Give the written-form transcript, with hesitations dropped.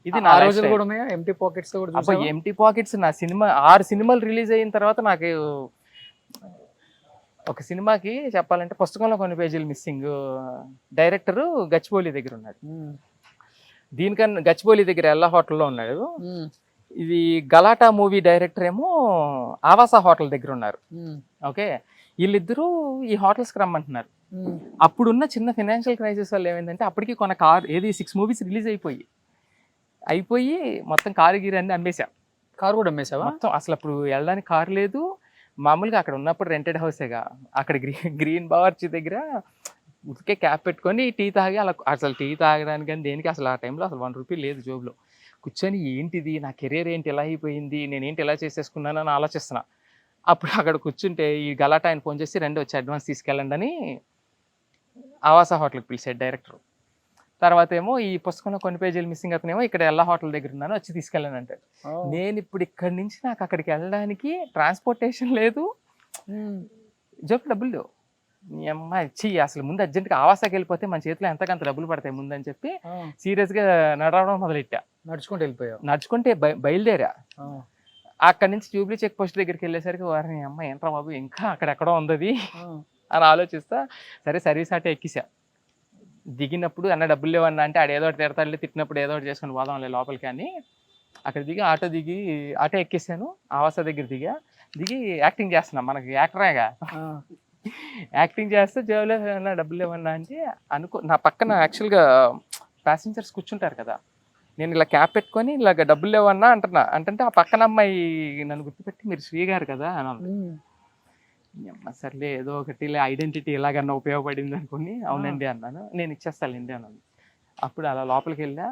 ఇది ఆ నా లైఫ్ రోజులు స్టైల్. కూడా ఉన్నాయా ఎంటీ పాకెట్స్ కూడా అబ్బా చూసావా? ఎంటీ పాకెట్స్ నా సినిమా 6 సినిమాలు రిలీజ్ అయిన తర్వాత నాకు ఒక సినిమాకి చెప్పాలంటే పుస్తకంలో కొన్ని పేజీలు మిస్సింగ్. డైరెక్టర్ గచ్చిబౌలి దగ్గర ఉన్నాడు. ఉమ్, దీనికన్నా గచ్చిబౌలి దగ్గర ఎల్లా హోటల్లో ఉన్నాడు. ఉమ్, ఇది గలాటా మూవీ డైరెక్టర్ ఏమో ఆవాస హోటల్ దగ్గర ఉన్నారు. ఉమ్, ఓకే, వీళ్ళిద్దరూ ఈ హోటల్స్కి రమ్మంటున్నారు. ఉమ్. అప్పుడున్న చిన్న ఫైనాన్షియల్ క్రైసిస్ వల్ల ఏమైందంటే అప్పటికి కొన్న కార్ ఏది 6 మూవీస్ రిలీజ్ అయిపోయి మొత్తం కారు గీరు అన్ని అమ్మేశా. కారు కూడా అమ్మేసావా? మొత్తం అసలు అప్పుడు వెళ్ళడానికి కారు లేదు. మామూలుగా అక్కడ ఉన్నప్పుడు రెంటెడ్ హౌసేగా. అక్కడ గ్రీన్ బావర్చి దగ్గర ఉతికే క్యాప్ పెట్టుకొని టీ తాగి అలా, అసలు టీ తాగడానికి కానీ దేనికి అసలు ఆ టైంలో అసలు 1 రూపీ లేదు జోబులో. కూర్చొని ఏంటిది నా కెరీర్ ఏంటి ఎలా అయిపోయింది, నేనేంటి ఎలా చేసేసుకున్నాను అని ఆలోచిస్తున్నా. అప్పుడు అక్కడ కూర్చుంటే ఈ గలాటా ఆయన ఫోన్ చేసి రెండు వచ్చి అడ్వాన్స్ తీసుకెళ్ళండి అని ఆవాస హోటల్కి పిలిచాడు డైరెక్టర్. తర్వాత ఏమో ఈ పుస్తకంలో కొన్ని పేజీలు మిస్సింగ్ అతనేమో ఇక్కడ ఎల్లా హోటల్ దగ్గర ఉన్నాను వచ్చి తీసుకెళ్ళాను అంటాడు. నేను ఇప్పుడు ఇక్కడి నుంచి నాకు అక్కడికి వెళ్ళడానికి ట్రాన్స్పోర్టేషన్ లేదు, జోబు డబ్బులు లేవు. మీ అమ్మాయి అసలు ముందు అర్జెంట్గా ఆవాసాకి వెళ్ళిపోతే మన చేతిలో ఎంతకంత డబ్బులు పడతాయి ముందని చెప్పి సీరియస్గా నడవడం మొదలెట్టా. నడుచుకుంటూ వెళ్ళిపోయావు? నడుచుకుంటే బయలుదేరా. అక్కడి నుంచి జూబ్లీ చెక్ పోస్ట్ దగ్గరికి వెళ్ళేసరికి వారిని అమ్మాయి ఏంట్రా బాబు ఇంకా అక్కడెక్కడో ఉంది అది అని ఆలోచిస్తా. సరే సర్వీస్ ఆటో ఎక్కిసా. దిగినప్పుడు అన్న డబ్బులు లేవన్నా అంటే ఆడు ఏదో ఒకటి తిడతాడులే, తిట్టినప్పుడు ఏదో ఒకటి చేసుకుని పోదాంలే లోపలికి అని అక్కడ దిగి ఆటో ఎక్కేసాను. ఆవాస దగ్గర దిగి యాక్టింగ్ చేస్తున్నా, మనకి యాక్టరేగా యాక్టింగ్ చేస్తే జేబులో ఏమన్నా డబ్బులు లేవన్నా అంటే నా పక్కన యాక్చువల్గా ప్యాసింజర్స్ కూర్చుంటారు కదా, నేను ఇలా క్యాప్ పెట్టుకొని ఇలాగ డబ్బులు లేవన్నా అంటే ఆ పక్కన అమ్మాయి నన్ను గుర్తుపెట్టి మీరు శ్రీ గారు కదా అని. సర్లే ఏదో ఒకటి ఐడెంటిటీ ఎలాగన్నా ఉపయోగపడింది అనుకుని అవునండి అన్నాను. నేను ఇచ్చేస్తానండి అన్నాను. అప్పుడు అలా లోపలికి వెళ్ళా.